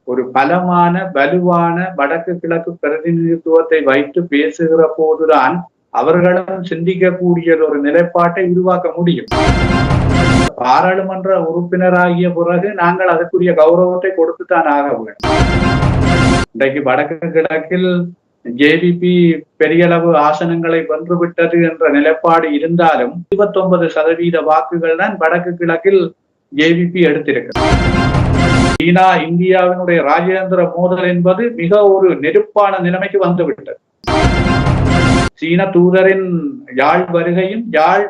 ஒரு பலமான வலுவான வடக்கு கிழக்கு பிரதிநிதித்துவத்தை வைத்து பேசுகிற போதுதான் அவர்களும் சிந்திக்கக்கூடிய ஒரு நிலைப்பாட்டை உருவாக்க முடியும். பாராளுமன்ற உறுப்பினராகிய பிறகு நாங்கள் அதற்குரிய கௌரவத்தை கொடுத்துத்தான் ஆக வேண்டும். இன்றைக்கு வடக்கு கிழக்கில் ஜேவிபி பெரிய அளவு ஆசனங்களை வென்றுவிட்டது என்ற நிலைப்பாடு இருந்தாலும் 29% வாக்குகள் தான் வடக்கு கிழக்கில் ஜேவிபி எடுத்திருக்கிறது. சீனா இந்தியாவினுடைய ராஜேந்திர மோதல் என்பது மிக ஒரு நெருப்பான நிலைமைக்கு வந்துவிட்டது. சீன தூதரின் யாழ்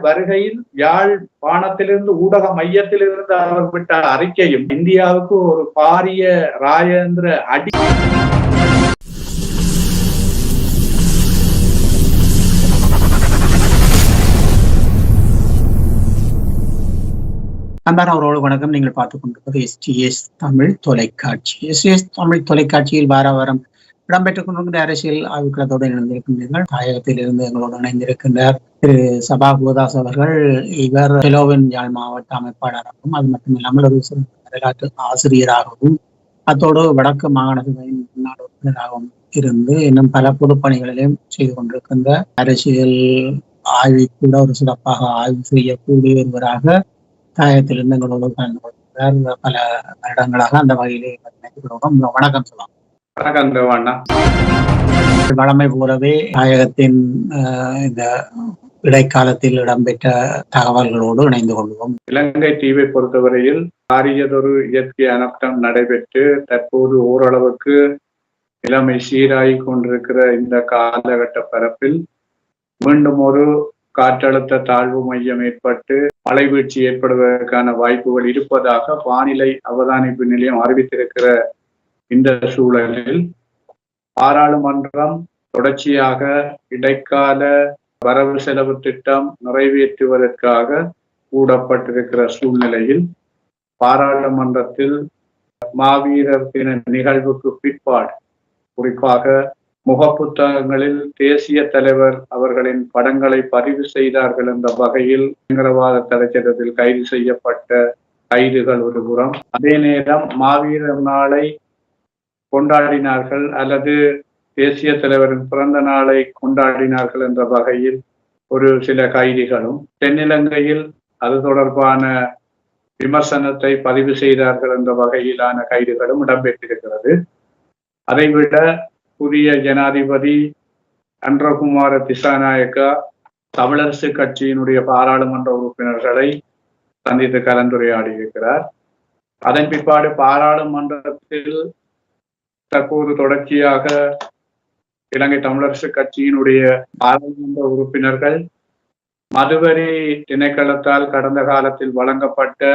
வருகையில் யாழ்ப்பாணத்திலிருந்து ஊடக மையத்திலிருந்து அவர் விட்ட அறிக்கையும் இந்தியாவுக்கு ஒரு பாரிய ராஜேந்திர அடி. அன்பானவரோடு வணக்கம். நீங்கள் பார்த்துக் கொண்டிருப்பது STS தமிழ் தொலைக்காட்சி. STS தமிழ் தொலைக்காட்சியில் வார வாரம் இடம்பெற்றுக் கொண்டிருக்கின்ற அரசியல் ஆய்வுகளத்தோடு இணைந்திருக்கின்றீர்கள். தாயகத்தில் இருந்து எங்களோடு இணைந்திருக்கின்றார் திரு சபா கோதாஸ் அவர்கள். இவர் பெலோவின் யாழ் மாவட்ட அமைப்பாளராகவும் அது மட்டுமில்லாமல் ஒரு வரலாற்று ஆசிரியராகவும் அத்தோடு வடக்கு மாகாண சபையின் முன்னாள் உறுப்பினராகவும் இருந்து இன்னும் பல பொதுப்பணிகளிலும் செய்து கொண்டிருக்கின்ற அரசியல் ஆய்வை கூட ஒரு சிறப்பாக ஆய்வு செய்யக்கூடிய ஒருவராக தாயகத்திலிருந்து எங்களோடு கலந்து கொள்கிறார். பல வருடங்களாக அந்த வகையிலே வணக்கம் சொல்லலாம். வழமை போலவே தாயகத்தின் இந்த இடைக்காலத்தில் இடம்பெற்ற தகவல்களோடு இணைந்து கொள்வோம். இலங்கை தீவை பொறுத்தவரையில் பாரியதொரு இயற்கை அனர்த்தம் நடைபெற்று தற்போது ஓரளவுக்கு நிலைமை சீராகி கொண்டிருக்கிற இந்த காலகட்ட பரப்பில் மீண்டும் ஒரு காற்றழுத்த தாழ்வு மையம் ஏற்பட்டு மழை வீழ்ச்சி ஏற்படுவதற்கான வாய்ப்புகள் இருப்பதாக வானிலை அவதானிப்பு நிலையம் அறிவித்திருக்கிற இந்த சூழலில் பாராளுமன்றம் தொடர்ச்சியாக இடைக்கால வரவு செலவு திட்டம் நிறைவேற்றுவதற்காக கூடப்பட்டிருக்கிற சூழ்நிலையில் பாராளுமன்றத்தில் மாவீரர் தின நிகழ்வுக்கு பிற்பாடு குறிப்பாக முகப்புத்தகங்களில் தேசிய தலைவர் அவர்களின் படங்களை பதிவு செய்தார்கள் என்ற வகையில் பயங்கரவாத தடைச்சட்டத்தில் கைது செய்யப்பட்ட கைதுகள் ஒரு புறம், அதே நேரம் மாவீரர் நாளை கொண்டாடினார்கள் அல்லது தேசிய தலைவரின் பிறந்த நாளை கொண்டாடினார்கள் என்ற வகையில் ஒரு சில கைதிகளும், தென்னிலங்கையில் அது தொடர்பான விமர்சனத்தை பதிவு செய்தார்கள் என்ற வகையிலான கைதுகளும் இடம்பெற்றிருக்கிறது. அதைவிட புதிய ஜனாதிபதி அன்றகுமார திசாநாயக்கா தமிழரசு கட்சியினுடைய பாராளுமன்ற உறுப்பினர்களை சந்தித்து கலந்துரையாடி இருக்கிறார். அதன் பிற்பாடு பாராளுமன்றத்தில் தற்போது தொடர்ச்சியாக இலங்கை தமிழரசு கட்சியினுடைய பாராளுமன்ற உறுப்பினர்கள் மதுவரி திணைக்களத்தால் கடந்த காலத்தில் வழங்கப்பட்ட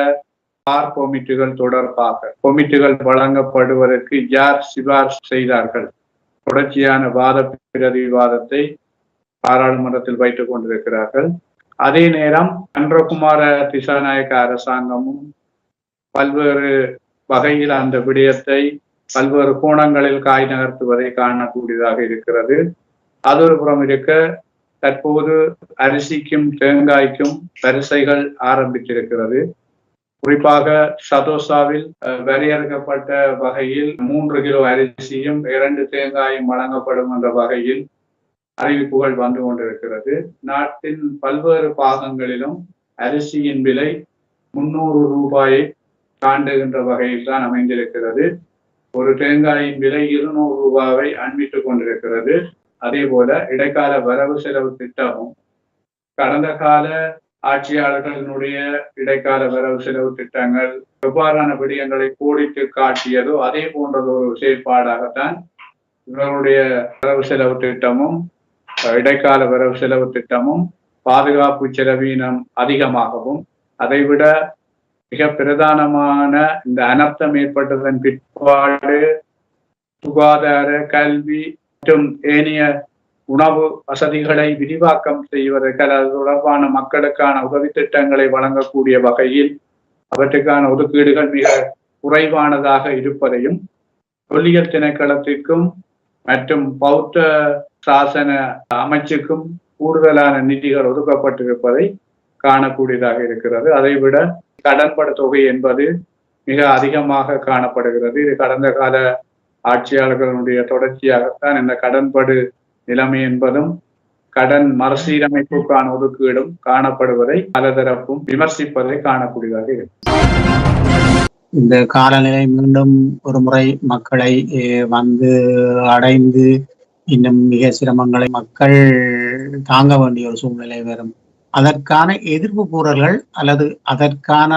கொமிட்டிகள் தொடர்பாக கொமிட்டிகள் வழங்கப்படுவதற்கு யார் சிபார்சு செய்தார்கள் தொடர்ச்சியான வாத பிரதிவாதத்தை பாராளுமன்றத்தில் வைத்துக் கொண்டிருக்கிறார்கள். அதே நேரம் அன்றகுமார திசாநாயக்க அரசாங்கமும் பல்வேறு வகையில் அந்த விடயத்தை பல்வேறு கோணங்களில் காய் நகர்த்துவதை காணக்கூடியதாக இருக்கிறது. அது ஒரு புறம் இருக்க, தற்போது அரிசிக்கும் தேங்காய்க்கும் வரிசைகள் ஆரம்பித்திருக்கிறது. குறிப்பாக சதோசாவில் வரையறுக்கப்பட்ட வகையில் 3 கிலோ அரிசியும் 2 தேங்காயும் வழங்கப்படும் என்ற வகையில் அறிவிப்புகள் வந்து கொண்டிருக்கிறது. நாட்டின் பல்வேறு பாகங்களிலும் அரிசியின் விலை 300 ரூபாயை தாண்டுகின்ற வகையில் தான் அமைந்திருக்கிறது. ஒரு தேங்காயின் விலை 200 ரூபாவை அண்மித்துக் கொண்டிருக்கிறது. அதே போல இடைக்கால வரவு செலவு திட்டமும் கடந்த கால ஆட்சியாளர்களினுடைய இடைக்கால வரவு செலவு திட்டங்கள் எவ்வாறான விடயங்களை கோடிட்டு காட்டியதோ அதே போன்றது ஒரு செயற்பாடாகத்தான் இவர்களுடைய வரவு செலவு திட்டமும் இடைக்கால வரவு செலவு திட்டமும் பாதுகாப்பு செலவீனம் அதிகமாகவும், அதைவிட மிக பிரதானமான இந்த அனர்த்தம் ஏற்பட்டதன் பிற்பாடு சுகாதார, கல்வி மற்றும் ஏனைய உணவு வசதிகளை விரிவாக்கம் செய்வதற்கு அது தொடர்பான மக்களுக்கான உதவி திட்டங்களை வழங்கக்கூடிய வகையில் அவற்றுக்கான ஒதுக்கீடுகள் மிக குறைவானதாக இருப்பதையும், தொல்லியல் திணைக்களத்திற்கும் மற்றும் பௌத்த சாசன அமைச்சுக்கும் கூடுதலான நிதிகள் ஒதுக்கப்பட்டிருப்பதை காணக்கூடியதாக இருக்கிறது. அதைவிட கடன்பட தொகை என்பது மிக அதிகமாக காணப்படுகிறது. இது கடந்த கால ஆட்சியாளர்களுடைய தொடர்ச்சியாகத்தான் இந்த கடன்படு நிலைமை என்பதும் கடன் மறுசீரமைப்புக்கான ஒதுக்கீடும் காணப்படுவதை பலதரப்பும் விமர்சிப்பதை காணக்கூடியதாக இருக்கு. இந்த காலநிலை மீண்டும் ஒரு முறை மக்களை வந்து அடைந்து இன்னும் மிக சிரமங்களை மக்கள் தாங்க வேண்டிய ஒரு சூழ்நிலை வரும். அதற்கான எதிர்ப்பு கூறல்கள் அல்லது அதற்கான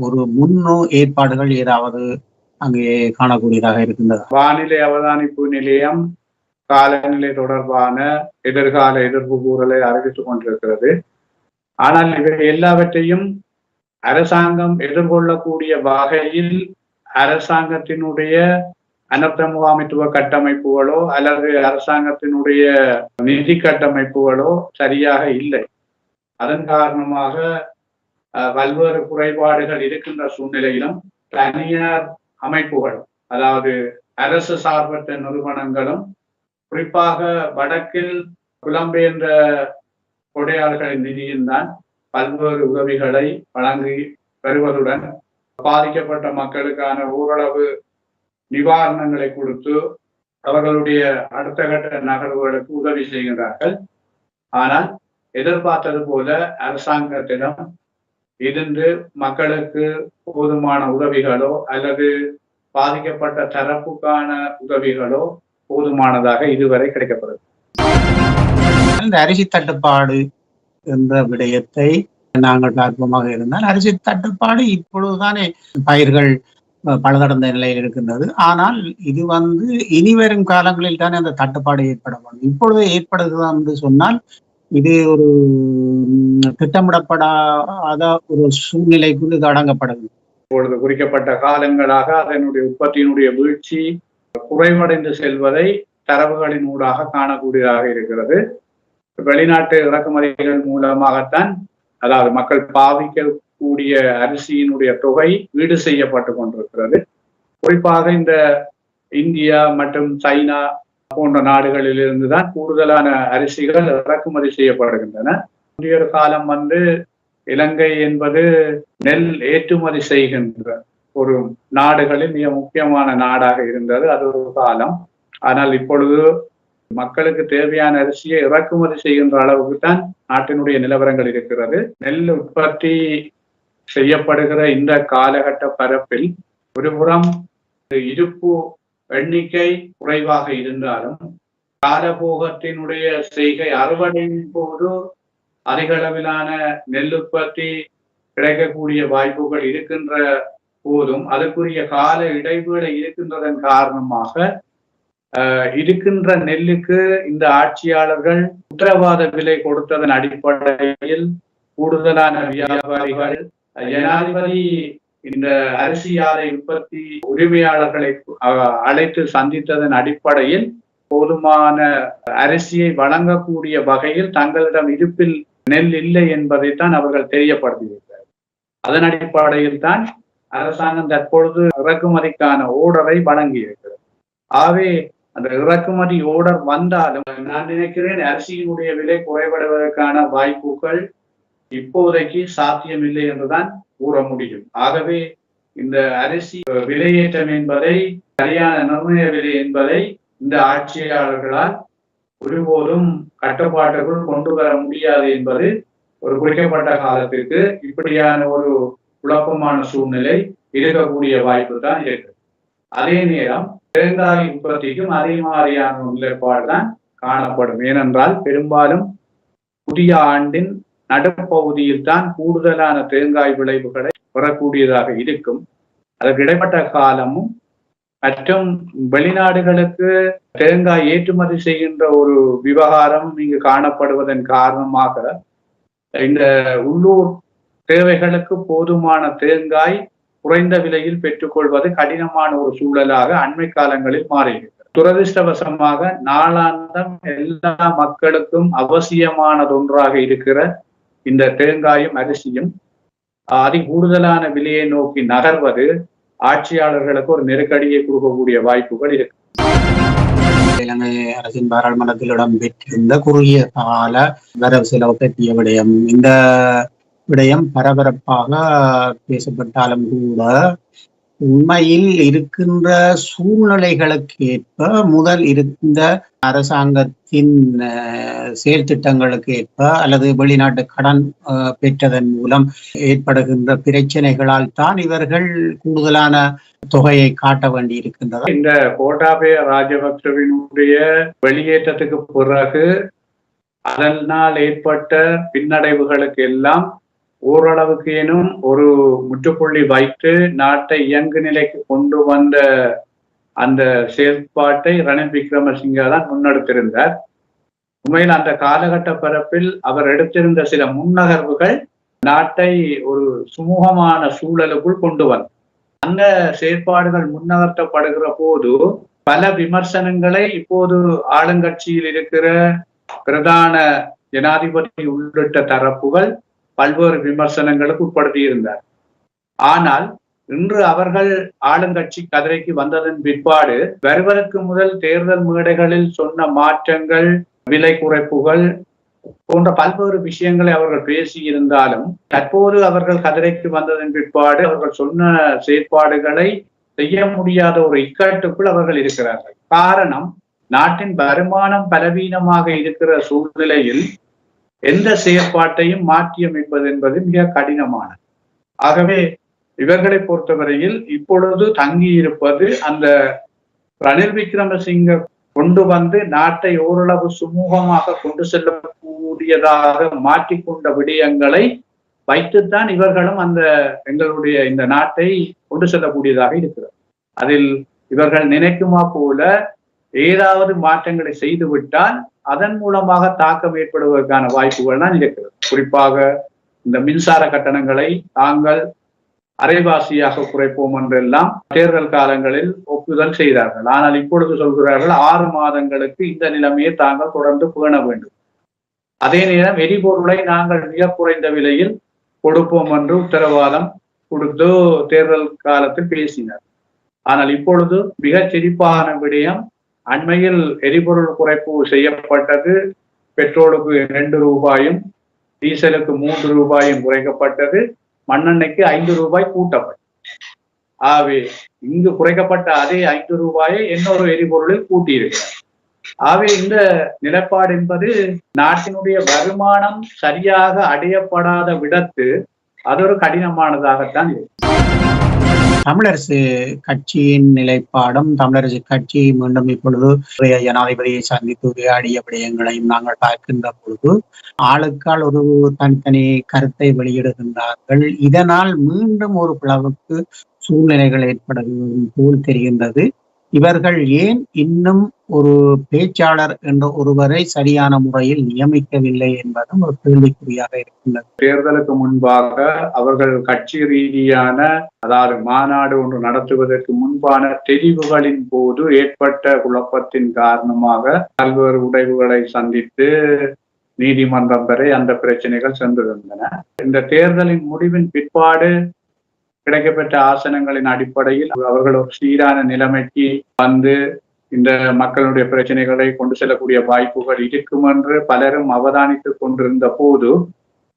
ஒரு முன்னோ ஏற்பாடுகள் ஏதாவது அங்கே காணக்கூடியதாக இருக்கின்றதா? வானிலை அவதானிப்பு நிலையம் காலநிலை தொடர்பான எதிர்கால எதிர்ப்பு கூறலை அறிவித்துக் கொண்டிருக்கிறது. ஆனால் இவை எல்லாவற்றையும் அரசாங்கம் எதிர்கொள்ளக்கூடிய வகையில் அரசாங்கத்தினுடைய அனர்த்த முகாமைத்துவ கட்டமைப்புகளோ அல்லது அரசாங்கத்தினுடைய நிதி கட்டமைப்புகளோ சரியாக இல்லை. அதன் காரணமாக பல்வேறு குறைபாடுகள் இருக்கின்ற சூழ்நிலையிலும் தனியார் அமைப்புகள், அதாவது அரசு சார்பற்ற நிறுவனங்களும் குறிப்பாக வடக்கில் புலம்பெயர்ந்த கொடையாளர்களின் நிதியில்தான் பல்வேறு உதவிகளை வழங்கி வருவதுடன் பாதிக்கப்பட்ட மக்களுக்கான ஓரளவு நிவாரணங்களை கொடுத்து அவர்களுடைய அடுத்த கட்ட நகர்வுகளுக்கு உதவி செய்கின்றார்கள். ஆனால் எதிர்பார்த்தது போல அரசாங்கத்திடம் இருந்து மக்களுக்கு போதுமான உதவிகளோ அல்லது பாதிக்கப்பட்ட தரப்புக்கான உதவிகளோ போதுமானதாக இதுவரை கிடைக்கப்படும். இந்த அரிசி தட்டுப்பாடு என்ற விடயத்தை நாங்கள் பார்ப்போமாக இருந்தால், அரிசி தட்டுப்பாடு இப்பொழுதுதானே பயிர்கள் பலதடந்த நிலையில் இருக்கின்றது. ஆனால் இது இனி வரும் காலங்களில் தானே அந்த தட்டுப்பாடு ஏற்பட வேண்டும். இப்பொழுது ஏற்படுகிறது என்று சொன்னால் இது ஒரு திட்டமிடப்படாத ஒரு சூழ்நிலைக்குள் இது அடங்கப்படுகிறது. இப்பொழுது குறிக்கப்பட்ட காலங்களாக அதனுடைய உற்பத்தியினுடைய வீழ்ச்சி குறைவடைந்து செல்வதை தரவுகளின் ஊடாக காணக்கூடியதாக இருக்கிறது. வெளிநாட்டு இறக்குமதிகள் மூலமாகத்தான், அதாவது மக்கள் பாவிக்கக்கூடிய அரிசியினுடைய தொகை ஈடு செய்யப்பட்டு கொண்டிருக்கிறது. குறிப்பாக இந்த இந்தியா மற்றும் சைனா போன்ற நாடுகளில் இருந்துதான் கூடுதலான அரிசிகள் இறக்குமதி செய்யப்படுகின்றன. முந்தைய ஒரு காலம் இலங்கை என்பது நெல் ஏற்றுமதி செய்கின்ற ஒரு நாடுகளில் மிக முக்கியமான நாடாக இருந்தது. அது ஒரு காலம். ஆனால் இப்பொழுது மக்களுக்கு தேவையான அரிசியை இறக்குமதி செய்கின்ற அளவுக்கு தான் நாட்டினுடைய நிலவரங்கள் இருக்கிறது. நெல் உற்பத்தி செய்யப்படுகிற இந்த காலகட்ட பரப்பில் ஒருபுறம் இருப்பு எண்ணிக்கை குறைவாக இருந்தாலும் காலபோகத்தினுடைய செய்கை அறுவடையின் போது அதிக அளவிலான நெல் உற்பத்தி கிடைக்கக்கூடிய வாய்ப்புகள் இருக்கின்ற போதும் அதற்குரிய கால இடைவேளை இருக்கின்றதன் காரணமாக இருக்கின்ற நெல்லுக்கு இந்த ஆட்சியாளர்கள் உத்தரவாத விலை கொடுத்ததன் அடிப்படையில் கூடுதலான வியாபாரிகள் ஜனாதிபதி இந்த அரிசி ஆலை உற்பத்தி உரிமையாளர்களை அழைத்து சந்தித்ததன் அடிப்படையில் போதுமான அரிசியை வழங்கக்கூடிய வகையில் தங்களிடம் இருப்பில் நெல் இல்லை என்பதைத்தான் அவர்கள் தெரியப்படுத்தியிருக்கிறார். அதன் அடிப்படையில் தான் அரசாங்கம் தற்பொழுது இறக்குமதிக்கான ஓர்டரை வழங்கியிருக்கிறது. ஆகவே அந்த இறக்குமதி ஓர்டர் வந்தாலும் நான் நினைக்கிறேன் அரிசியினுடைய விலை குறைபடுவதற்கான வாய்ப்புகள் இப்போதைக்கு சாத்தியமில்லை என்றுதான் கூற முடியும். ஆகவே இந்த அரிசி விலையேற்றம் என்பதை, சரியான நிர்ணய விலை என்பதை இந்த ஆட்சியாளர்களால் ஒருபோதும் கட்டுப்பாட்டுக்குள் கொண்டு வர முடியாது என்பது ஒரு குறிக்கப்பட்ட காலத்திற்கு இப்படியான ஒரு குழப்பமான சூழ்நிலை இருக்கக்கூடிய வாய்ப்பு தான் இருக்கு. அதே நேரம் தேங்காய் உற்பத்திக்கும் அதே மாதிரியான நிலைப்பாடுதான் காணப்படும். ஏனென்றால் பெரும்பாலும் புதிய ஆண்டின் நடுப்பகுதியில் தான் கூடுதலான தேங்காய் விளைவுகளை பெறக்கூடியதாக இருக்கும். அதற்கு இடைப்பட்ட காலமும் மற்றும் வெளிநாடுகளுக்கு தேங்காய் ஏற்றுமதி செய்கின்ற ஒரு விவகாரம் இங்கு காணப்படுவதன் காரணமாக இந்த உள்ளூர் தேவைகளுக்கு போதுமான தேங்காய் குறைந்த விலையில் பெற்றுக்கொள்வது கடினமான ஒரு சூழலாக அண்மை காலங்களில் மாறியிருக்கிறது. துரதிருஷ்டவசமாக நாளாந்தம் எல்லா மக்களுக்கும் அவசியமானதொன்றாக இருக்கிற இந்த தேங்காயும் அரிசியும் அதி கூடுதலான விலையை நோக்கி நகர்வது ஆட்சியாளர்களுக்கு ஒரு நெருக்கடியை கொடுக்கக்கூடிய வாய்ப்புகள் இருக்கு. இலங்கை அரசின் பாராளுமன்றத்தில் இடம்பெற்றிருந்த குறுகிய கால வரவு செலவு பற்றிய விடயம், இந்த விடயம் பரபரப்பாக பேசப்பட்டாலும் கூட உண்மையில் இருக்கின்ற சூழ்நிலைகளுக்கு ஏற்ப முதல் இருந்த அரசாங்கத்தின் செயல் திட்டங்களுக்கு ஏற்ப அல்லது வெளிநாட்டு கடன் பெற்றதன் மூலம் ஏற்படுகின்ற பிரச்சனைகளால் தான் இவர்கள் கூடுதலான தொகையை காட்ட வேண்டி இருக்கின்றது. இந்த கோட்டாபய ராஜபக்சவினுடைய வெளியேற்றத்துக்கு பிறகு அதனால் ஏற்பட்ட பின்னடைவுகளுக்கு எல்லாம் ஓரளவுக்கு ஏனும் ஒரு முற்றுப்புள்ளி வைத்து நாட்டை இயங்கு நிலைக்கு கொண்டு வந்த அந்த செயல்பாட்டை ரணில் விக்ரமசிங்கே தான் முன்னெடுத்திருந்தார். உண்மையில் அந்த காலகட்ட பரப்பில் அவர் எடுத்திருந்த சில முன்னகர்வுகள் நாட்டை ஒரு சுமூகமான சூழலுக்குள் கொண்டு வந்தார். அந்த செயற்பாடுகள் முன்னகர்த்தப்படுகிற போது பல விமர்சனங்களை இப்போது ஆளுங்கட்சியில் இருக்கிற பிரதான ஜனாதிபதி உள்ளிட்ட தரப்புகள் பல்வேறு விமர்சனங்களுக்கு உட்படுத்தி இருந்தார். ஆனால் இன்று அவர்கள் ஆளுங்கட்சி கதிரைக்கு வந்ததன் பிற்பாடு வருவதற்கு முதல் தேர்தல் மேடைகளில் சொன்ன மாற்றங்கள், விலை குறைப்புகள் போன்ற பல்வேறு விஷயங்களை அவர்கள் பேசி இருந்தாலும் தற்போது அவர்கள் கதிரைக்கு வந்ததன் பிற்பாடு அவர்கள் சொன்ன செயற்பாடுகளை செய்ய முடியாத ஒரு இக்கட்டுக்குள் அவர்கள் இருக்கிறார்கள். காரணம், நாட்டின் வருமானம் பலவீனமாக இருக்கிற சூழ்நிலையில் எந்த செயற்பாட்டையும் மாற்றியமைப்பது என்பது மிக கடினமானது. ஆகவே இவர்களை பொறுத்தவரையில் இப்பொழுது தங்கி இருப்பது அந்த ரணில் விக்ரமசிங்கே கொண்டு வந்து நாட்டை ஓரளவு சுமூகமாக கொண்டு செல்லக்கூடியதாக மாற்றிக்கொண்ட விடயங்களை வைத்துத்தான் இவர்களும் அந்த எங்களுடைய இந்த நாட்டை கொண்டு செல்லக்கூடியதாக இருக்கிறது. அதில் இவர்கள் நினைக்குமா போல ஏதாவது மாற்றங்களை செய்துவிட்டால் அதன் மூலமாக தாக்கம் ஏற்படுவதற்கான வாய்ப்புகள் தான் இருக்கிறது. குறிப்பாக இந்த மின்சார கட்டணங்களை தாங்கள் அரைவாசியாக குறைப்போம் என்றெல்லாம் தேர்தல் காலங்களில் ஒப்புதல் செய்தார்கள். ஆனால் இப்பொழுது சொல்கிறார்கள் 6 மாதங்களுக்கு இந்த நிலைமையை தாங்கள் தொடர்ந்து பேண வேண்டும். அதே நேரம் எரிபொருளை நாங்கள் மிக குறைந்த விலையில் கொடுப்போம் என்று உத்தரவாதம் கொடுத்து தேர்தல் காலத்தில் பேசினார். ஆனால் இப்பொழுது மிக சிரிப்பான விடயம், அண்மையில் எரிபொருள் குறைப்பு செய்யப்பட்டது. பெட்ரோலுக்கு 2 ரூபாயும் டீசலுக்கு 3 ரூபாயும் குறைக்கப்பட்டது. மண்ணெண்ணெய்க்கு 5 ரூபாய் கூட்டப்பட்டது. ஆகவே இங்கு குறைக்கப்பட்ட அதே 5 ரூபாயை இன்னொரு எரிபொருளில் கூட்டியிருக்கிறார். ஆகவே இந்த நிலைப்பாடு என்பது நாட்டினுடைய வருமானம் சரியாக அடையப்படாத விடத்து அது ஒரு கடினமானதாகத்தான் இருக்கு. தமிழரசு கட்சியின் நிலைப்பாடும், தமிழரசு கட்சி மீண்டும் இப்பொழுது ஜனாதிபதியை சந்தித்து உரையாடிய விடயங்களையும் நாங்கள் பார்க்கின்ற பொழுது ஆளுக்கால் ஒரு தனித்தனி கருத்தை வெளியிடுகின்றார்கள். இதனால் மீண்டும் ஒரு பிளவுக்கு சூழ்நிலைகள் ஏற்படுவது போல் தெரிகின்றது. இவர்கள் ஏன் இன்னும் ஒரு பேச்சாளர் என்ற ஒருவரை சரியான முறையில் நியமிக்கவில்லை என்பதும் ஒரு கேள்விக்குறியாக இருக்கின்றது. தேர்தலுக்கு முன்பாக அவர்கள் கட்சி ரீதியான, அதாவது மாநாடு ஒன்று நடத்துவதற்கு முன்பான தெரிவுகளின் போது ஏற்பட்ட குழப்பத்தின் காரணமாக பல்வேறு உடைவுகளை சந்தித்து நீதிமன்றம் வரை அந்த பிரச்சனைகள் சென்றிருந்தன. இந்த தேர்தலின் முடிவின் பிற்பாடு கிடைக்கப்பெற்ற ஆசனங்களின் அடிப்படையில் அவர்கள் ஒரு சீரான நிலைமைக்கு வந்து இந்த மக்களுடைய பிரச்சனைகளை கொண்டு செல்லக்கூடிய வாய்ப்புகள் இருக்கும் என்று பலரும் அவதானித்துக் கொண்டிருந்த போது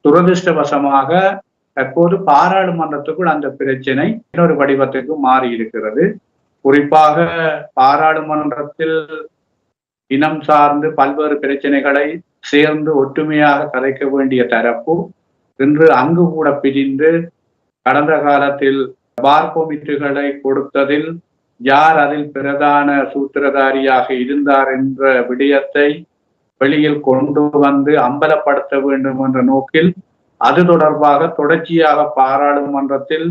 துரதிருஷ்டவசமாக தற்போது பாராளுமன்றத்துக்குள் அந்த பிரச்சனை இன்னொரு வடிவத்துக்கு மாறி இருக்கிறது. குறிப்பாக பாராளுமன்றத்தில் இனம் சார்ந்து பல்வேறு பிரச்சனைகளை சேர்ந்து ஒற்றுமையாக கதைக்க வேண்டிய தரப்பு இன்று அங்கு கூட பிரிந்து கடந்த காலத்தில் பார்போமிட்டுகளை கொடுத்ததில் யார் அதில் பிரதான சூத்திரதாரியாக இருந்தார் என்ற விடயத்தை வெளியில் கொண்டு வந்து அம்பலப்படுத்த வேண்டும் என்ற நோக்கில் அது தொடர்பாக தொடர்ச்சியாக பாராளுமன்றத்தில்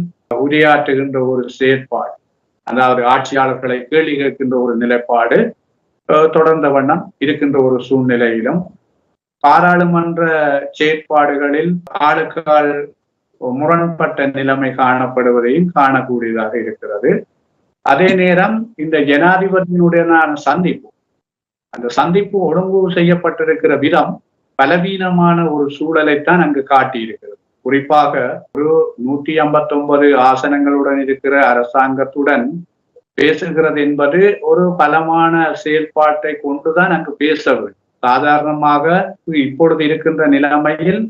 உரையாற்றுகின்ற ஒரு செயற்பாடு, அதாவது ஆட்சியாளர்களை கேள்வி கேட்கின்ற ஒரு நிலைப்பாடு தொடர்ந்த வண்ணம் இருக்கின்ற ஒரு சூழ்நிலையிலும் பாராளுமன்ற செயற்பாடுகளில் ஆளுக்கால் முரண்பட்ட நிலைமை காணப்படுவதையும் காணக்கூடியதாக இருக்கிறது. அதே நேரம் இந்த ஜனாதிபதியினுடனான சந்திப்பு, அந்த சந்திப்பு ஒழுங்கு செய்யப்பட்டிருக்கிற விதம் பலவீனமான ஒரு சூழலைத்தான் அங்கு காட்டியிருக்கிறது. குறிப்பாக ஒரு 159 ஆசனங்களுடன் இருக்கிற அரசாங்கத்துடன் பேசுகிறது என்பது ஒரு பலமான செயல்பாட்டை கொண்டுதான் அங்கு பேச வேண்டும். சாதாரணமாக இப்பொழுது இருக்கின்ற நிலைமையில்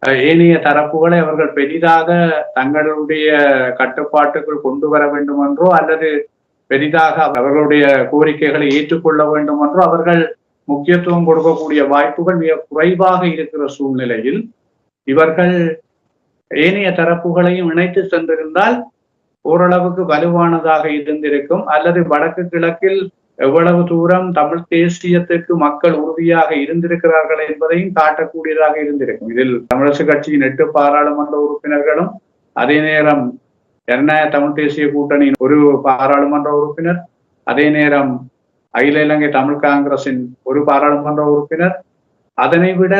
ஏனைய தரப்புகளை அவர்கள் பெரிதாக தங்களுடைய கட்டுப்பாட்டுக்குள் கொண்டு வர வேண்டும் என்றோ அல்லது பெரிதாக அவர்களுடைய கோரிக்கைகளை ஏற்றுக்கொள்ள வேண்டும் என்றோ அவர்கள் முக்கியத்துவம் கொடுக்கக்கூடிய வாய்ப்புகள் மிக குறைவாக இருக்கிற சூழ்நிலையில் இவர்கள் ஏனைய தரப்புகளையும் இணைத்து சென்றிருந்தால் ஓரளவுக்கு வலுவானதாக இருந்திருக்கும். அல்லது வடக்கு கிழக்கில் எவ்வளவு தூரம் தமிழ் தேசியத்துக்கு மக்கள் உறுதியாக இருந்திருக்கிறார்கள் என்பதையும் காட்டக்கூடியதாக இருந்திருக்கும். இதில் தமிழரசு கட்சியின் 8 பாராளுமன்ற உறுப்பினர்களும், அதே நேரம் ஜனநாயக தமிழ் தேசிய கூட்டணியின் ஒரு பாராளுமன்ற உறுப்பினர், அதே நேரம் அகில இலங்கை தமிழ் காங்கிரசின் ஒரு பாராளுமன்ற உறுப்பினர், அதனை விட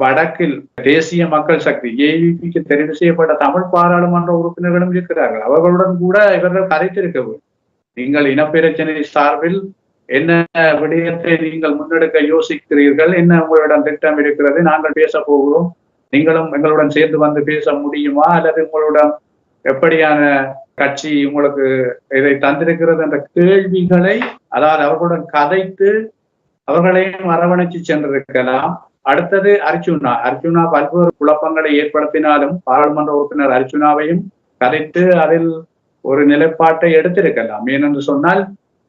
வடக்கில் தேசிய மக்கள் சக்தி ஏவிபிக்கு தெரிவு செய்யப்பட்ட தமிழ் பாராளுமன்ற உறுப்பினர்களும் இருக்கிறார்கள். அவர்களுடன் கூட இவர்கள் கதைத்திருக்க வேண்டும். நீங்கள் இனப்பிரச்சனை சார்பில் என்ன விடயத்தை நீங்கள் முன்னெடுக்க யோசிக்கிறீர்கள், என்ன உங்களிடம் திட்டம் இருக்கிறது, நாங்கள் பேச போகிறோம், நீங்களும் எங்களுடன் சேர்ந்து வந்து பேச முடியுமா, அல்லது உங்களுடன் எப்படியான கட்சி உங்களுக்கு இதை தந்திருக்கிறது என்ற கேள்விகளை, அதாவது அவர்களுடன் கதைத்து அவர்களையும் அரவணைச்சு சென்றிருக்கலாம். அடுத்தது அர்ச்சுனா பல்வேறு குழப்பங்களை ஏற்படுத்தினாலும் பாராளுமன்ற உறுப்பினர் அர்ச்சுனாவையும் கதைத்து அதில் ஒரு நிலைப்பாட்டை எடுத்திருக்கலாம். ஏனென்று சொன்னால்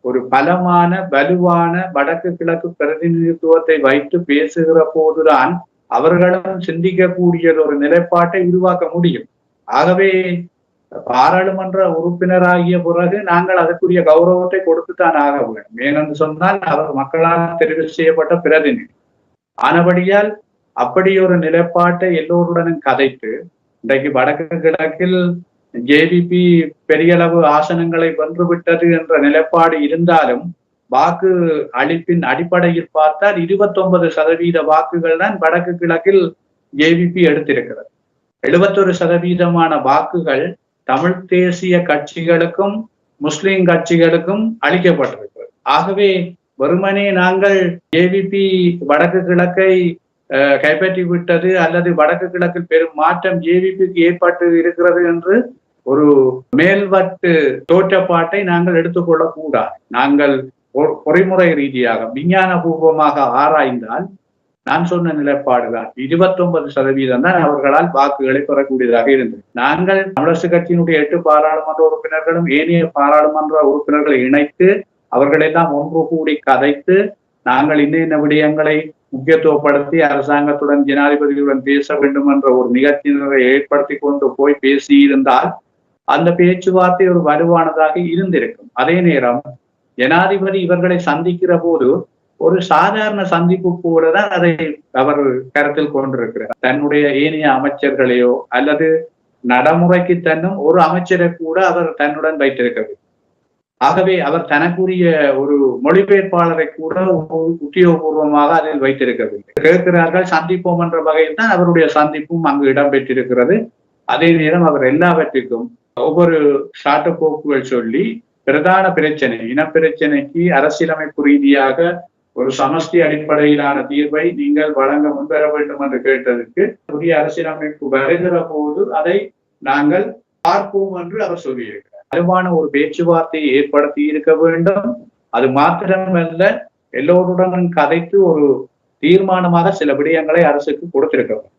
ஒரு பலமான வலுவான வடக்கு கிழக்கு பிரதிநிதித்துவத்தை வைத்து பேசுகிற போதுதான் அவர்களும் சிந்திக்கக்கூடிய ஒரு நிலைப்பாட்டை உருவாக்க முடியும். ஆகவே பாராளுமன்ற உறுப்பினராகிய பிறகு நாங்கள் அதற்குரிய கௌரவத்தை கொடுத்துத்தான் ஆக வேண்டும். ஏனென்று சொன்னால் அவர் மக்களால் தெரிவு செய்யப்பட்ட பிரதிநிதி ஆனபடியால் அப்படி ஒரு நிலைப்பாட்டை எல்லோருடனும் கதைத்து இன்றைக்கு வடக்கு கிழக்கில் ஜேவிபி பெரிய அளவு ஆசனங்களை வென்றுவிட்டது என்ற நிலைப்பாடு இருந்தாலும் வாக்கு அளிப்பின் அடிப்படையில் பார்த்தால் 29% வாக்குகள் தான் வடக்கு கிழக்கில் ஜேவிபி எடுத்திருக்கிறது. 71% வாக்குகள் தமிழ் தேசிய கட்சிகளுக்கும் முஸ்லிம் கட்சிகளுக்கும் அளிக்கப்பட்டிருக்கிறது. ஆகவே வெறுமனே நாங்கள் ஜேவிபி வடக்கு கிழக்கை கைப்பற்றி விட்டது அல்லது வடக்கு கிழக்கில் பெரும் மாற்றம் ஜேவிபிக்கு ஏற்பட்டு இருக்கிறது என்று ஒரு மேல்வட்டு தோற்றப்பாட்டை நாங்கள் எடுத்துக்கொள்ளக் கூடாது. நாங்கள் பொறிமுறை ரீதியாக விஞ்ஞான பூர்வமாக ஆராய்ந்தால் நான் சொன்ன நிலைப்பாடுதான் 29% தான் அவர்களால் வாக்குகளை பெறக்கூடியதாக இருந்தது. நாங்கள் தமிழரசு கட்சியினுடைய 8 பாராளுமன்ற உறுப்பினர்களும் ஏனைய பாராளுமன்ற உறுப்பினர்களை இணைத்து அவர்களெல்லாம் ஒன்று கூடி கதைத்து நாங்கள் இன்ன விடயங்களை முக்கியத்துவப்படுத்தி அரசாங்கத்துடன் ஜனாதிபதியுடன் பேச வேண்டும் என்ற ஒரு நிகழ்ச்சியினரை ஏற்படுத்தி கொண்டு போய் பேசியிருந்தால் அந்த பேச்சுவார்த்தை ஒரு வலுவானதாக இருந்திருக்கும். அதே நேரம் ஜனாதிபதி இவர்களை சந்திக்கிற போது ஒரு சாதாரண சந்திப்பு போலதான் அதை அவர் கருத்தில் கொண்டிருக்கிறார். தன்னுடைய ஏனைய அமைச்சர்களையோ அல்லது நடைமுறைக்கு தன்னும் ஒரு அமைச்சரை கூட அவர் தன்னுடன் வைத்திருக்கவில்லை. ஆகவே அவர் தனக்குரிய ஒரு மொழிபெயர்ப்பாளரை கூட உத்தியோகபூர்வமாக அதில் வைத்திருக்கவில்லை. கேட்கிறார்கள், சந்திப்போம் என்ற வகையில் தான் அவருடைய சந்திப்பும் அங்கு இடம்பெற்றிருக்கிறது. அதே நேரம் அவர் எல்லாவற்றுக்கும் ஒவ்வொரு சாட்டுப்போக்குகள் சொல்லி பிரதான பிரச்சனை இனப்பிரச்சனைக்கு அரசியலமைப்பு ரீதியாக ஒரு சமஷ்டி அடிப்படையிலான தீர்வை நீங்கள் வழங்க முன்வர வேண்டும் என்று கேட்டதற்கு புதிய அரசியலமைப்பு வருகிற போது அதை நாங்கள் பார்ப்போம் என்று அவர் சொல்லியிருக்கிறார். வலுவான ஒரு பேச்சுவார்த்தையை ஏற்படுத்தி இருக்க வேண்டும். அது மாத்திரமல்ல, எல்லோருடனும் கதைத்து ஒரு தீர்மானமாக சில விடயங்களை அரசுக்கு கொடுத்திருக்க வேண்டும்.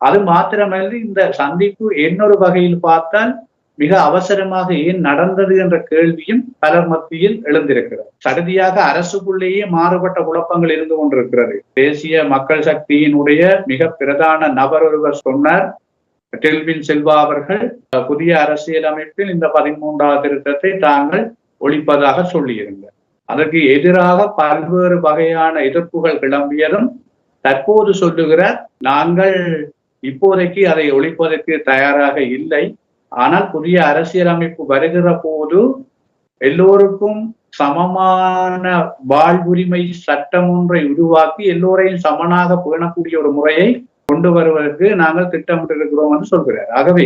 அது மாத்திரமல்ல, இந்த சந்திப்பு இன்னொரு வகையில் பார்த்தால் மிக அவசரமாக ஏன் நடந்தது என்ற கேள்வியும் பலர் மத்தியில் எழுந்திருக்கிறது. சடுதியாக அரசுக்குள்ளேயே மாறுபட்ட குழப்பங்கள் இருந்து கொண்டிருக்கிறது. தேசிய மக்கள் சக்தியினுடைய மிக பிரதான நபர் ஒருவர் சொன்னார், டெல்வின் செல்வா அவர்கள் புதிய அரசியலமைப்பில் இந்த 13வது திருத்தத்தை தாங்கள் ஒழிப்பதாக சொல்லியிருந்தார். அதற்கு எதிராக பல்வேறு வகையான எதிர்ப்புகள் கிளம்பியதும் தற்போது சொல்லுகிறார், நாங்கள் இப்போதைக்கு அதை ஒழிப்பதற்கு தயாராக இல்லை, ஆனால் புதிய அரசியலமைப்பு வருகிற போது எல்லோருக்கும் சமமான வாழ்வுரிமை சட்டம் ஒன்றை உருவாக்கி எல்லோரையும் சமனாக பேணக்கூடிய ஒரு முறையை கொண்டு வருவதற்கு நாங்கள் திட்டமிட்டிருக்கிறோம் என்று சொல்கிறார். ஆகவே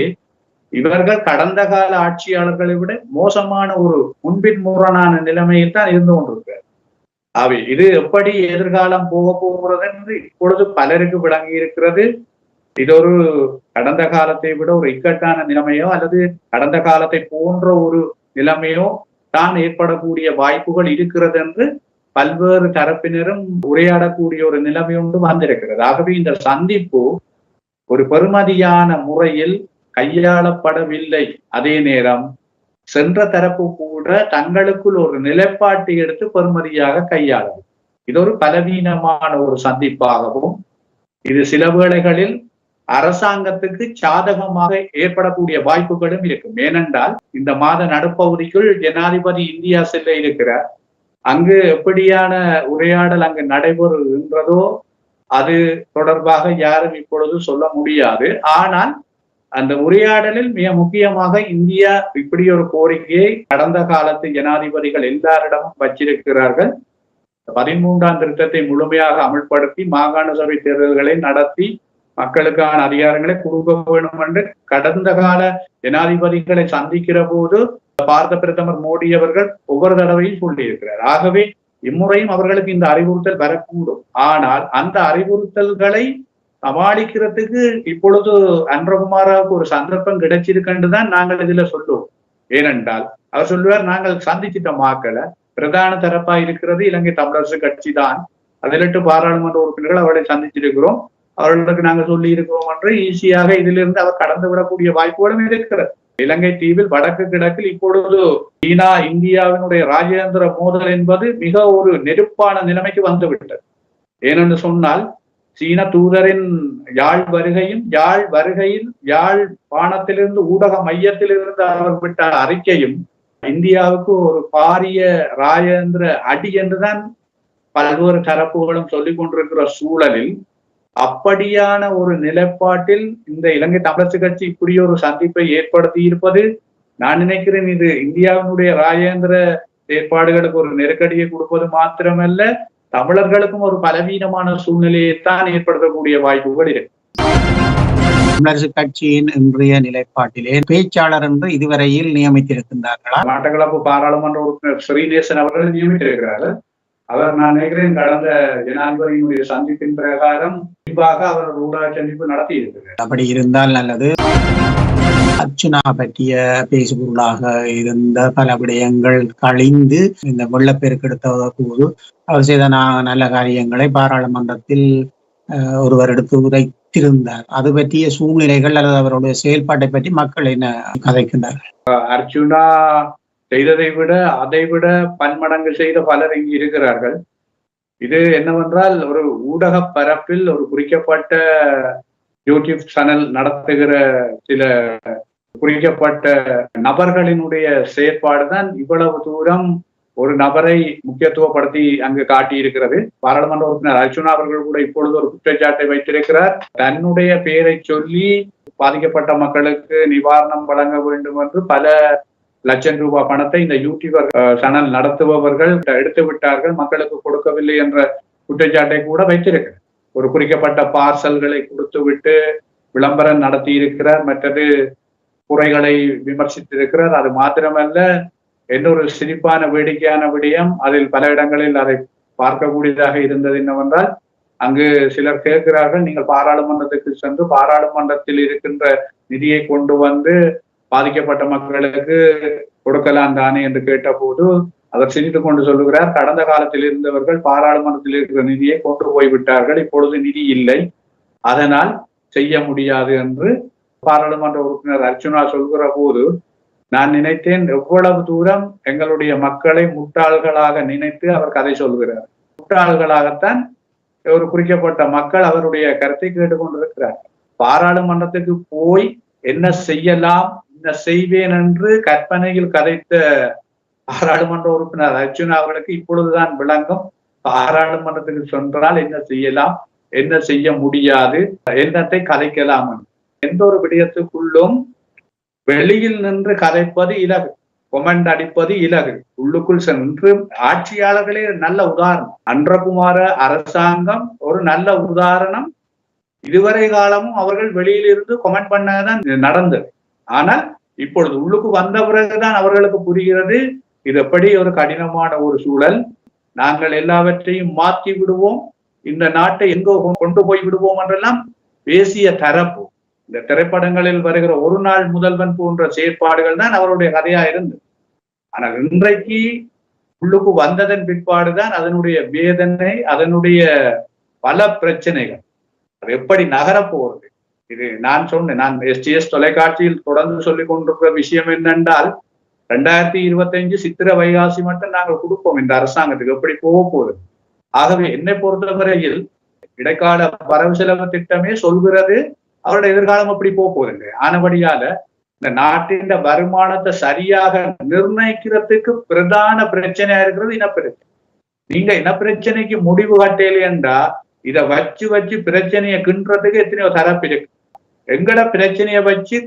இவர்கள் கடந்த கால ஆட்சியாளர்களை விட மோசமான ஒரு முன்பின் முரணான நிலைமையில் தான் இருந்து கொண்டிருக்கிறார். ஆகவே இது எப்படி எதிர்காலம் போக போகிறது என்று இப்பொழுது பலருக்கு விளங்கி இருக்கிறது. இது ஒரு கடந்த காலத்தை விட ஒரு இக்கட்டான நிலைமையோ அல்லது கடந்த காலத்தை போன்ற ஒரு நிலைமையோ தான் ஏற்படக்கூடிய வாய்ப்புகள் இருக்கிறது என்று பல்வேறு தரப்பினரும் உரையாடக்கூடிய ஒரு நிலைமை ஒன்று வந்திருக்கிறது. ஆகவே இந்த சந்திப்பு ஒரு பெறுமதியான முறையில் கையாளப்படவில்லை. அதே நேரம் சென்ற தரப்பு கூட தங்களுக்குள் ஒரு நிலைப்பாட்டை எடுத்து பெறுமதியாக கையாளும். இது ஒரு பலவீனமான ஒரு சந்திப்பாகவும், இது சில வேளைகளில் அரசாங்கத்துக்கு சாதகமாக ஏற்படக்கூடிய வாய்ப்புகளும் இருக்கும். ஏனென்றால் இந்த மாத நடுப்பகுதிக்குள் ஜனாதிபதி இந்தியா செல்ல இருக்கிறார். அங்கு எப்படியான உரையாடல் அங்கு நடைபெறுகின்றதோ அது தொடர்பாக யாரும் இப்பொழுது சொல்ல முடியாது. ஆனால் அந்த உரையாடலில் மிக முக்கியமாக இந்தியா இப்படி ஒரு கோரிக்கையை கடந்த காலத்து ஜனாதிபதிகள் எல்லாரிடமும் வச்சிருக்கிறார்கள். 13ஆம் திருத்தத்தை முழுமையாக அமல்படுத்தி மாகாண சபை தேர்தல்களை நடத்தி மக்களுக்கான அதிகாரங்களை கொடுக்க வேண்டும் என்று கடந்த கால ஜனாதிபதிகளை சந்திக்கிற போது பாரத பிரதமர் மோடி அவர்கள் ஒவ்வொரு தடவையும் சொல்லியிருக்கிறார். ஆகவே இம்முறையும் அவர்களுக்கு இந்த அறிவுறுத்தல் வரக்கூடும். ஆனால் அந்த அறிவுறுத்தல்களை சமாளிக்கிறதுக்கு இப்பொழுது அன்றகுமாராவுக்கு ஒரு சந்தர்ப்பம் கிடைச்சிருக்குன்றுதான் நாங்கள் இதுல சொல்லுவோம். ஏனென்றால் அவர் சொல்லுவார், நாங்கள் சந்திச்சிட்ட மாக்களை பிரதான தரப்பா இருக்கிறது இலங்கை தமிழரசு கட்சி தான். 18 பாராளுமன்ற உறுப்பினர்கள் அவர்களை சந்திச்சிருக்கிறோம், அவர்களுக்கு நாங்கள் சொல்லி இருக்கிறோம் என்று ஈஸியாக இதிலிருந்து அவர் கடந்து விடக்கூடிய வாய்ப்புகளும் இருக்கிறது. இலங்கை தீவில் வடக்கு கிழக்கில் இப்பொழுது சீனா இந்தியாவினுடைய ராஜேந்திர மோதல் என்பது மிக ஒரு நெருப்பான நிலைமைக்கு வந்துவிட்டது. ஏனென்று சொன்னால் சீன தூதரின் யாழ் வருகையும் யாழ் பாணத்திலிருந்து ஊடக மையத்திலிருந்து அவர் விட்ட அறிக்கையும் இந்தியாவுக்கு ஒரு பாரிய ராஜேந்திர அடி என்றுதான் பல்வேறு தரப்புகளும் சொல்லிக் கொண்டிருக்கிற சூழலில் அப்படியான ஒரு நிலைப்பாட்டில் இந்த இலங்கை தமிழரசு கட்சி இப்படி ஒரு சந்திப்பை ஏற்படுத்தி இருப்பது, நான் நினைக்கிறேன் இது இந்தியாவினுடைய ராஜேந்திர செயற்பாடுகளுக்கு ஒரு நெருக்கடியை கொடுப்பது மாத்திரமல்ல, தமிழர்களுக்கும் ஒரு பலவீனமான சூழ்நிலையைத்தான் ஏற்படுத்தக்கூடிய வாய்ப்புகள் இருக்கு. தமிழரசு கட்சியின் இன்றைய நிலைப்பாட்டிலே பேச்சாளர் என்று இதுவரையில் நியமித்திருக்கின்றார்களா? மட்டக்களப்பு பாராளுமன்ற உறுப்பினர் ஸ்ரீநேசன் அவர்கள் நியமித்திருக்கிறார்கள். அவர் நான் நினைக்கிறேன் கடந்த ஜனாதிபதியினுடைய சந்திப்பின் பிரகாரம் குறிப்பாக அவர் ஊடக சந்திப்பு நடத்தி இருக்கிறார். அப்படி இருந்தால் நல்லது. அர்ச்சுனா பற்றிய பேசுபொருளாக இருந்த பல விடயங்கள் கழிந்து இந்த வெள்ளப்பெருக்கெடுத்த போது அவர் செய்த நல்ல காரியங்களை பாராளுமன்றத்தில் ஒருவர் எடுத்து உரைத்திருந்தார். அது பற்றிய சூழ்நிலைகள் அல்லது அவருடைய செயல்பாட்டை பற்றி மக்கள் என்ன கதைக்கின்றார்கள்? அர்ச்சுனா செய்ததை விட அதைவிட பன்மடங்கு செய்த பலர் இங்கு இருக்கிறார்கள். இது என்னவென்றால் ஒரு ஊடக பரப்பில் ஒரு குறிக்கப்பட்ட யூடியூப் சேனல் நடத்துகிற சில குறிக்கப்பட்ட நபர்களினுடைய செயற்பாடுதான் இவ்வளவு தூரம் ஒரு நபரை முக்கியத்துவப்படுத்தி அங்கு காட்டியிருக்கிறது. பாராளுமன்ற உறுப்பினர் அர்ச்சுனா அவர்கள் கூட இப்பொழுது ஒரு குற்றச்சாட்டை வைத்திருக்கிறார். தன்னுடைய பெயரை சொல்லி பாதிக்கப்பட்ட மக்களுக்கு நிவாரணம் வழங்க வேண்டும் என்று பல லட்சம் ரூபாய் பணத்தை இந்த யூடியூபர் சேனல் நடத்துபவர்கள் எடுத்து விட்டார்கள், மக்களுக்கு கொடுக்கவில்லை என்ற குற்றச்சாட்டை கூட வைத்திருக்கிறார். ஒரு குறிக்கப்பட்ட பார்சல்களை கொடுத்து விட்டு விளம்பரம் நடத்தி இருக்கிறார், மற்றது குறைகளை விமர்சித்திருக்கிறார். அது மாத்திரமல்ல, இன்னொரு சிரிப்பான வேடிக்கையான விடயம், அதில் பல இடங்களில் அதை பார்க்கக்கூடியதாக இருந்தது என்னவென்றால், அங்கு சிலர் கேட்கிறார்கள், நீங்கள் பாராளுமன்றத்துக்கு சென்று பாராளுமன்றத்தில் இருக்கின்ற நிதியை கொண்டு வந்து பாதிக்கப்பட்ட மக்களுக்கு கொடுக்கலாம் தானே என்று கேட்ட போது அவர் சிரித்துக் கொண்டு சொல்லுகிறார், கடந்த காலத்தில் இருந்தவர்கள் பாராளுமன்றத்தில் இருக்கிற நிதியை கொண்டு போய்விட்டார்கள், இப்பொழுது நிதி இல்லை, அதனால் செய்ய முடியாது என்று பாராளுமன்ற உறுப்பினர் அர்ச்சுனா சொல்கிற போது நான் நினைத்தேன், எவ்வளவு தூரம் எங்களுடைய மக்களை முட்டாள்களாக நினைத்து அவர் கதை சொல்கிறார். முட்டாள்களாகத்தான் ஒரு குறிக்கப்பட்ட மக்கள் அவருடைய கருத்தை கேட்டுக்கொண்டிருக்கிறார். பாராளுமன்றத்துக்கு போய் என்ன செய்யலாம், என்ன செய்வேன் என்று கற்பனையில் கதைத்த பாராளுமன்ற உறுப்பினர் அர்ச்சுனா அவர்களுக்கு இப்பொழுதுதான் விளங்கும், பாராளுமன்றத்துக்கு சென்றால் என்ன செய்யலாம், என்ன செய்ய முடியாது, என்னத்தை கதைக்கலாம். எந்த ஒரு விடயத்துக்குள்ளும் வெளியில் நின்று கதைப்பது இலகு, கொமெண்ட் அடிப்பது இலகு, உள்ளுக்குள் சென்று ஆட்சியாளர்களே நல்ல உதாரணம். அன்றகுமார அரசாங்கம் ஒரு நல்ல உதாரணம். இதுவரை காலமும் அவர்கள் வெளியிலிருந்து கொமெண்ட் பண்ணதான் நடந்தது. ஆனால் இப்பொழுது உள்ளுக்கு வந்த பிறகுதான் அவர்களுக்கு புரிகிறது இது எப்படி ஒரு கடினமான ஒரு சூழல், நாங்கள் எல்லாவற்றையும் மாற்றி விடுவோம், இந்த நாட்டை எங்கோ கொண்டு போய் விடுவோம் என்றெல்லாம் பேசிய தரப்பு. இந்த திரைப்படங்களில் வருகிற ஒரு நாள் முதல்வன் போன்ற செயற்பாடுகள் தான் அவருடைய கதையா இருந்தது. ஆனால் இன்றைக்கு உள்ளுக்கு வந்ததன் பிற்பாடுதான் அதனுடைய வேதனை, அதனுடைய பல பிரச்சனைகள், அது எப்படி நகரப்போறது, இது நான் சொன்னேன். நான் STS தொலைக்காட்சியில் தொடர்ந்து சொல்லிக் கொண்டிருக்கிற விஷயம் என்னென்றால் 2025 சித்திரை வைகாசி மட்டும் நாங்கள் கொடுப்போம் இந்த அரசாங்கத்துக்கு, எப்படி போக போகுது. ஆகவே என்னை பொறுத்தவரையில் இடைக்கால வரவு செலவு திட்டமே சொல்கிறது அவருடைய எதிர்காலம் அப்படி போக போகுதுங்க. ஆனபடியால இந்த நாட்டின் வருமானத்தை சரியாக நிர்ணயிக்கிறதுக்கு பிரதான பிரச்சனையா இருக்கிறது இனப்பிரச்சனை. நீங்க இனப்பிரச்சனைக்கு முடிவு கட்டலையென்றா இதை வச்சு பிரச்சனையை கிண்டுறதுக்கு எத்தனையோ தரப்பு இருக்கு. எங்கட பிரச்சனையை வச்சு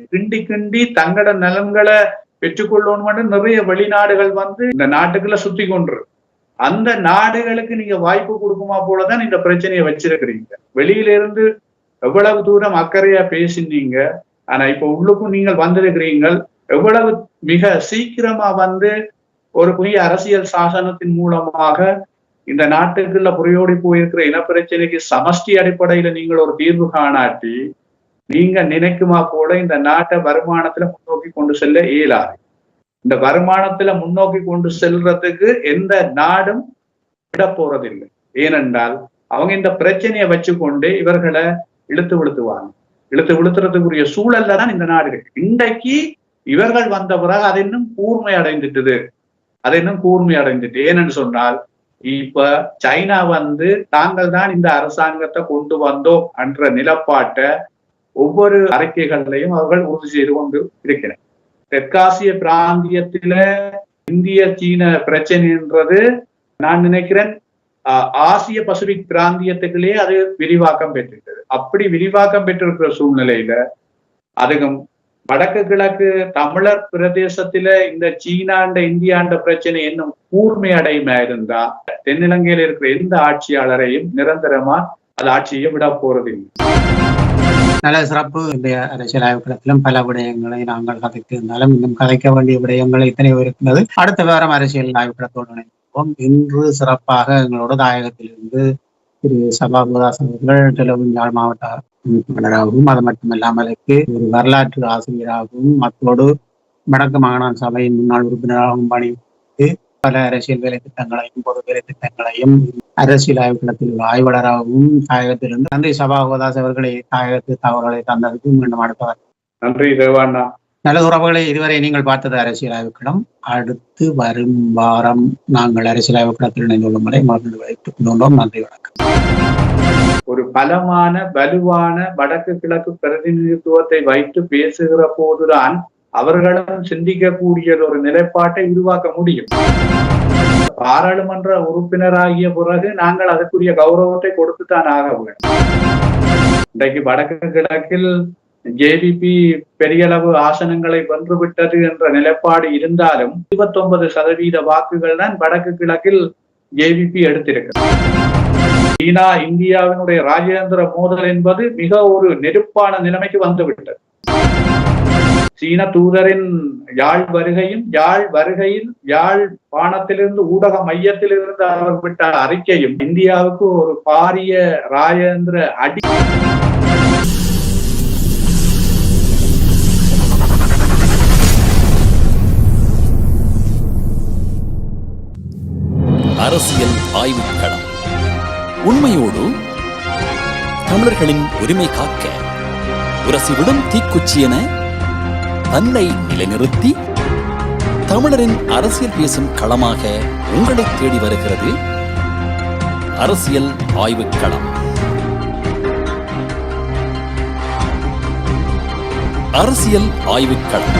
கிண்டி தங்கட நலன்களை பெற்றுக்கொள்ளணும்னு நிறைய வெளிநாடுகள் இந்த நாட்டுக்குள்ள சுத்தி கொண்டு அந்த நாடுகளுக்கு நீங்க வாய்ப்பு கொடுக்குமா போலதான் இந்த பிரச்சனையை வச்சிருக்கிறீங்க. வெளியில இருந்து எவ்வளவு தூரம் அக்கறையா பேசினீங்க, ஆனா இப்ப உள்ளுக்கும் நீங்கள் வந்திருக்கிறீங்கள். எவ்வளவு மிக சீக்கிரமா ஒரு புதிய அரசியல் சாசனத்தின் மூலமாக இந்த நாட்டுக்குள்ள புரியோடி போயிருக்கிற இனப்பிரச்சனைக்கு சமஷ்டி அடிப்படையில நீங்கள் ஒரு தீர்வு காணாட்டி நீங்க நினைக்குமா போல இந்த நாட்டை வருமானத்துல முன்னோக்கி கொண்டு செல்ல இயலாது. இந்த வருமானத்துல முன்னோக்கி கொண்டு செல்றதுக்கு எந்த நாடும் விட போறதில்லை. ஏனென்றால் அவங்க இந்த பிரச்சனையை வச்சுக்கொண்டு இவர்களை இழுத்து விழுத்துறதுக்குரிய சூழல்ல தான் இந்த நாடுகள். இன்றைக்கு இவர்கள் வந்த பிறகு அது இன்னும் கூர்மை அடைந்துட்டு. ஏனென்று சொன்னால் இப்ப சைனா தாங்கள் தான் இந்த அரசாங்கத்தை கொண்டு வந்தோம் என்ற நிலப்பாட்டை ஒவ்வொரு அறிக்கைகளையும் அவர்கள் உறுதி செய்து கொண்டு இருக்கிறார். தெற்காசிய பிராந்தியத்தில இந்திய சீன பிரச்சனைன்றது நான் நினைக்கிறேன் ஆசிய பசிபிக் பிராந்தியத்துக்குள்ளே அது விரிவாக்கம் பெற்றிருக்கிறது. அப்படி விரிவாக்கம் பெற்றிருக்கிற சூழ்நிலையில அதுக்கும் வடக்கு கிழக்கு தமிழர் பிரதேசத்தில இந்த சீனாண்ட இந்தியாண்ட பிரச்சனை இன்னும் கூர்மை அடையுமா இருந்தா தென்னிலங்கையில இருக்கிற எந்த ஆட்சியாளரையும் நிரந்தரமா அது ஆட்சியை விட போறதில்லை. நல்ல சிறப்பு. இந்த அரசியல் ஆய்வுகளத்திலும் பல விடயங்களை நாங்கள் கதைத்திருந்தாலும் இன்னும் கதைக்க வேண்டிய விடயங்கள் இத்தனையோ இருக்கிறது. அடுத்த வாரம் அரசியல் ஆய்வுகளத்தோடு இணைப்போம். இன்று சிறப்பாக எங்களோட தாயகத்திலிருந்து திரு சபாபுதாஸ் அவர்கள் தெலுங்கு யாழ் மாவட்ட உறுப்பினராகவும் அது மட்டுமல்லாமலுக்கு ஒரு வரலாற்று ஆசிரியராகவும் அத்தோடு வடக்கு மாகாண சபையின் முன்னாள் உறுப்பினராகவும் பணிபுரிந்து பல அரசியல் வேலை திட்டங்களையும் பொது வேலை திட்டங்களையும் அரசியல் ஆய்வுகளத்தில் ஆய்வாளராகவும் தாயகத்திலிருந்து நன்றி சபாபுதாஸ் அவர்களை தாயகத்து தகவல்களை தந்ததுக்கு மீண்டும் அடுத்தவர். நன்றி தேவாண்ணா. நல்ல உறவுகளை இதுவரை நீங்கள் பார்த்தது அரசியல் ஆய்வுக்களம். அடுத்து வரும் வாரம் நாங்கள் அரசியல் ஆய்வுக்களத்தில் இணைந்துள்ள முறை மறந்து வைத்துக் கொண்டோம். நன்றி, வணக்கம். ஒரு பலமான வலுவான வடக்கு கிழக்கு பிரதிநிதித்துவத்தை வைத்து பேசுகிற போதுதான் அவர்களும் சிந்திக்கக்கூடிய ஒரு நிலைப்பாட்டை உருவாக்க முடியும். பாராளுமன்ற உறுப்பினராகிய பிறகு நாங்கள் அதற்குரிய கௌரவத்தை கொடுத்துத்தான் ஆக வேண்டும். இன்றைக்கு வடக்கு கிழக்கில் JVP பெரிய அளவு ஆசனங்களை வென்றுவிட்டது என்ற நிலைப்பாடு இருந்தாலும் 29% வாக்குகள் தான் வடக்கு கிழக்கில் JVP எடுத்திருக்கிறது. சீனா இந்தியாவினுடைய ராஜேந்திர மோதல் என்பது மிக ஒரு நெருப்பான நிலைமைக்கு வந்துவிட்டது. சீன தூதரின் யாழ் வருகையில் யாழ்ப்பாணத்திலிருந்து ஊடக மையத்திலிருந்து அவர் விட்ட அறிக்கையும் இந்தியாவுக்கு ஒரு பாரிய ராஜேந்திர அடி. அரசியல் ஆய்வுக்களம் உண்மையோடு தமிழர்களின் உரிமை காக்க உரசிவிடும் தீக்குச்சி என தன்னை நிலைநிறுத்தி தமிழரின் அரசியல் பேசும் களமாக உங்களை தேடி வருகிறது அரசியல் ஆய்வுக்களம். அரசியல் ஆய்வுக்களம்